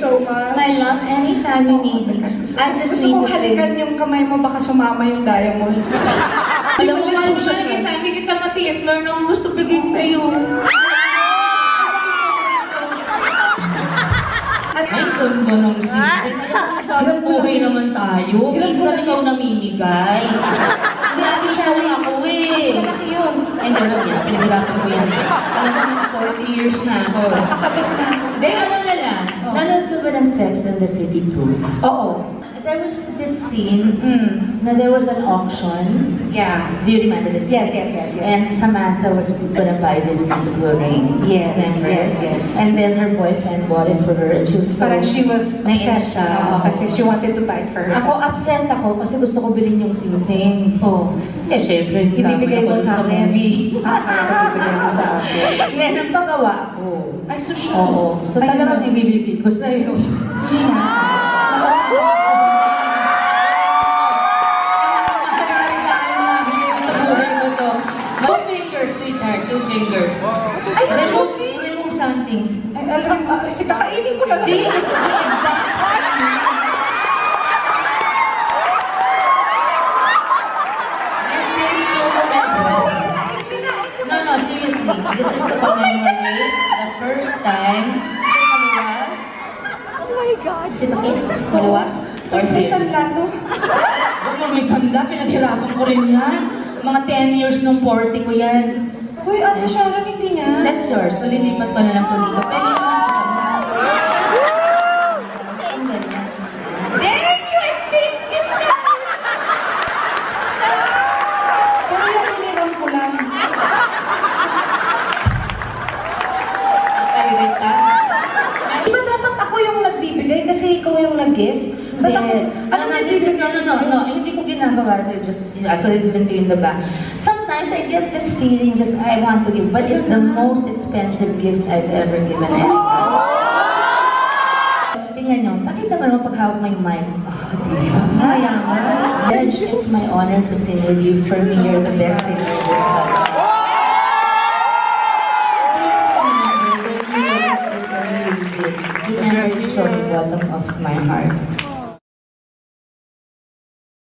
so much. My love, anytime you need me. I just gusto need kong to say. halikan yung kamay mo, baka sumama yung diamonds. Alam mo, mahal kita, hindi kita matiis. Meron akong gusto bigay sa'yo. Ay, ganda ng sisig. Parang buhay naman tayo. Minsan ikaw namimigay. Hindi, ati siya lang ako eh. Mas malaki yun. Ay, hindi mo yan. Pinaghirapan ko yan. Alam ko, 40 years na ako. Akabit na. Hindi, ano na lang. Nanood ka ba ng Sex and the City 2? Oo. There was this scene na there was an auction. Yeah. Do you remember that scene? Yes. And Samantha was gonna buy this beautiful ring. Yes, Remember? yes. And then her boyfriend bought it for her and she was so... Parang she was nainis upset siya. siya. Kasi she wanted to buy it for herself. Ako upset ako kasi gusto ko bilhin yung sing-sing. Oh. Eh, syempre, Ibibigay mo sa akin. movie. Ibibigay mo sa akin. Hindi, nagpagawa ako. Ay, so siya. Oo. So talagang ibibigay ko sa'yo. Two fingers. Ay, remove something. Ay, alam mo, kakainin ko na lang. See, it's the exact same. This is to commemorate. No, seriously. This is to commemorate the first time. Is it kaliwa? Oh my God. Is it okay? Kaliwa? Or May sanla to. Huwag mo may sanda. Pinaghirapan ko rin yan. Mga 10 years nung 40 ko yan. Uy, Ate Sharon, hindi nga. That's yours. So, lilipat ko na lang ito dito. Pwede mo there you exchange gift na! Pero yung iniram ko lang. Nakairita. Di ba dapat ako yung nagbibigay kasi ikaw yung nag-guess? Hindi. Anong No. Hindi ko ginagawa ito. I could have given to you in the back. Sometimes I get this feeling just I want to give, but it's the most expensive gift I've ever given anyone. Tingnan nyo, pakita mo naman paghawak mo yung mic. Oh, di ba? Mayaman. It's my honor to sing with you. For me, you're the best singer in this country. Please remember, when you write this and you use it, remember it's from the bottom of my heart.